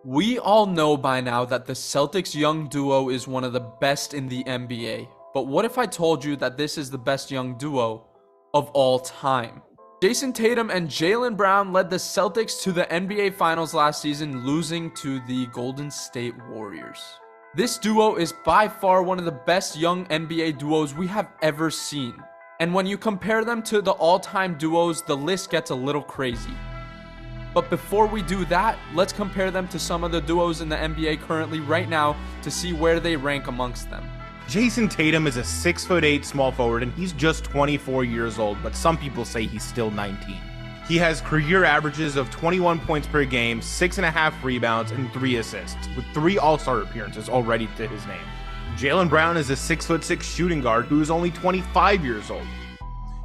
We all know by now that the Celtics young duo is one of the best in the NBA. But what if I told you that this is the best young duo of all time? Jayson Tatum and Jaylen Brown led the Celtics to the NBA Finals last season, losing to the Golden State Warriors. This duo is by far one of the best young NBA duos we have ever seen. And when you compare them to the all-time duos, the list gets a little crazy. But before we do that, let's compare them to some of the duos in the NBA currently right now to see where they rank amongst them. Jayson Tatum is a 6'8" small forward and he's just 24 years old, but some people say he's still 19. He has career averages of 21 points per game, 6.5 rebounds, and 3 assists, with 3 All-Star appearances already to his name. Jaylen Brown is a 6'6" shooting guard who is only 25 years old.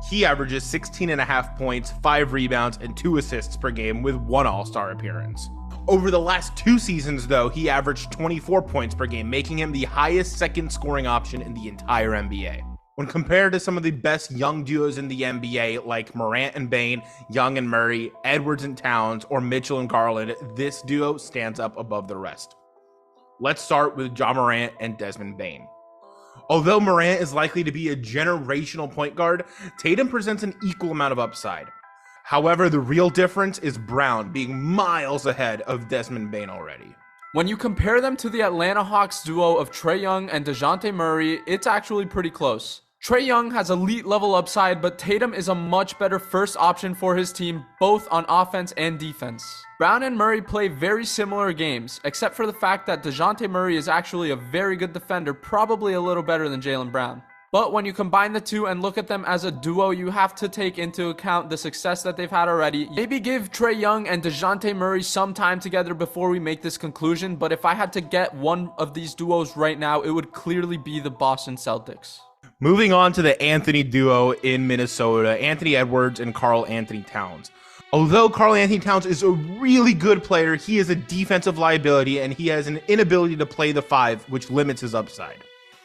He averages 16.5 points, 5 rebounds, and 2 assists per game with 1 All-Star appearance. Over the last 2 seasons, though, he averaged 24 points per game, making him the highest second scoring option in the entire NBA. When compared to some of the best young duos in the NBA, like Morant and Bane, Young and Murray, Edwards and Towns, or Mitchell and Garland, this duo stands up above the rest. Let's start with Ja Morant and Desmond Bane. Although Morant is likely to be a generational point guard, Tatum presents an equal amount of upside. However, the real difference is Brown being miles ahead of Desmond Bane already. When you compare them to the Atlanta Hawks duo of Trae Young and DeJounte Murray, it's actually pretty close. Trae Young has elite level upside, but Tatum is a much better first option for his team, both on offense and defense. Brown and Murray play very similar games, except for the fact that DeJounte Murray is actually a very good defender, probably a little better than Jaylen Brown. But when you combine the two and look at them as a duo, you have to take into account the success that they've had already. Maybe give Trae Young and DeJounte Murray some time together before we make this conclusion, but if I had to get one of these duos right now, it would clearly be the Boston Celtics. Moving on to the Anthony duo in Minnesota, Anthony Edwards and Karl Anthony Towns. Although Karl Anthony Towns is a really good player, he is a defensive liability and he has an inability to play the 5, which limits his upside.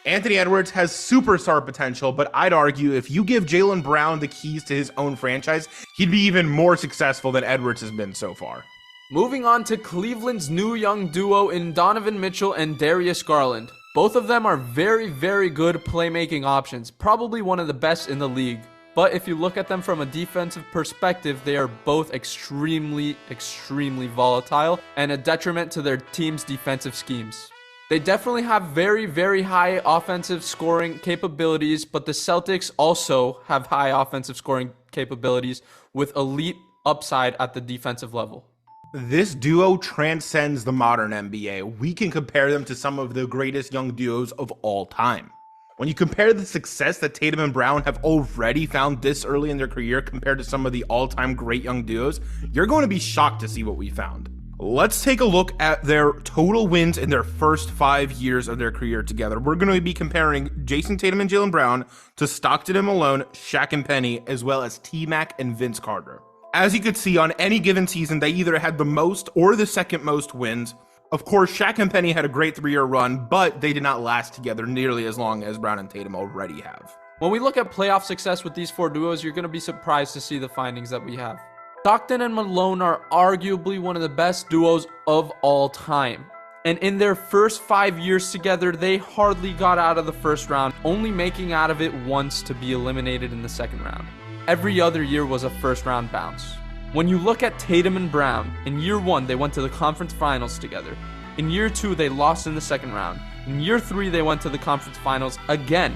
Anthony Edwards has superstar potential, but I'd argue if you give Jaylen Brown the keys to his own franchise, he'd be even more successful than Edwards has been so far. Moving on to Cleveland's new young duo in Donovan Mitchell and Darius Garland. Both of them are very, very good playmaking options, probably one of the best in the league. But if you look at them from a defensive perspective, they are both extremely volatile and a detriment to their team's defensive schemes. They definitely have very, very high offensive scoring capabilities, but the Celtics also have high offensive scoring capabilities with elite upside at the defensive level. This duo transcends the modern NBA. We can compare them to some of the greatest young duos of all time. When you compare the success that Tatum and Brown have already found this early in their career compared to some of the all-time great young duos, you're going to be shocked to see what we found. Let's take a look at their total wins in their first 5 years of their career together. We're going to be comparing Jayson Tatum and Jaylen Brown to Stockton and Malone, Shaq and Penny, as well as T-Mac and Vince Carter. As you could see, on any given season, they either had the most or the second most wins. Of course, Shaq and Penny had a great 3-year run, but they did not last together nearly as long as Brown and Tatum already have. When we look at playoff success with these 4 duos, you're going to be surprised to see the findings that we have. Stockton and Malone are arguably one of the best duos of all time. And in their first 5 years together, they hardly got out of the first round, only making out of it once to be eliminated in the second round. Every other year was a first round bounce. When you look at Tatum and Brown, in year 1, they went to the conference finals together. In year 2, they lost in the second round. In year 3, they went to the conference finals again.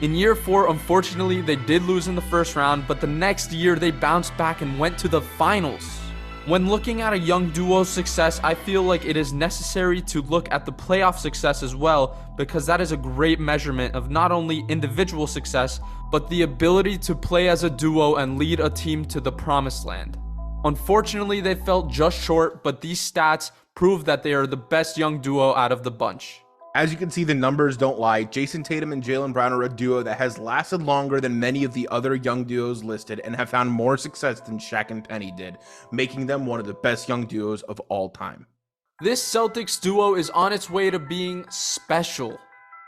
In year 4, unfortunately, they did lose in the first round, but the next year they bounced back and went to the finals. When looking at a young duo's success, I feel like it is necessary to look at the playoff success as well, because that is a great measurement of not only individual success, but the ability to play as a duo and lead a team to the promised land. Unfortunately, they fell just short, but these stats prove that they are the best young duo out of the bunch. As you can see, the numbers don't lie. Jayson Tatum and Jaylen Brown are a duo that has lasted longer than many of the other young duos listed and have found more success than Shaq and Penny did, making them one of the best young duos of all time. This Celtics duo is on its way to being special.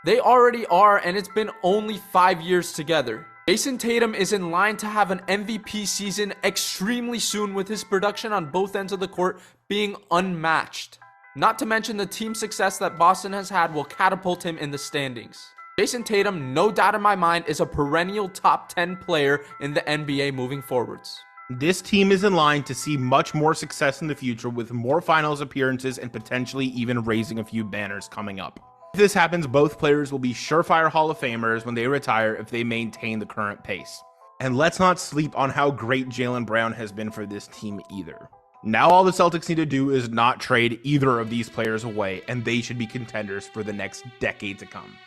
They already are, and it's been only 5 years together. Jayson Tatum is in line to have an MVP season extremely soon, with his production on both ends of the court being unmatched. Not to mention the team success that Boston has had will catapult him in the standings. Jayson Tatum, no doubt in my mind, is a perennial top 10 player in the NBA moving forwards. This team is in line to see much more success in the future with more finals appearances and potentially even raising a few banners coming up. If this happens, both players will be surefire Hall of Famers when they retire if they maintain the current pace. And let's not sleep on how great Jaylen Brown has been for this team either. Now all the Celtics need to do is not trade either of these players away, and they should be contenders for the next decade to come.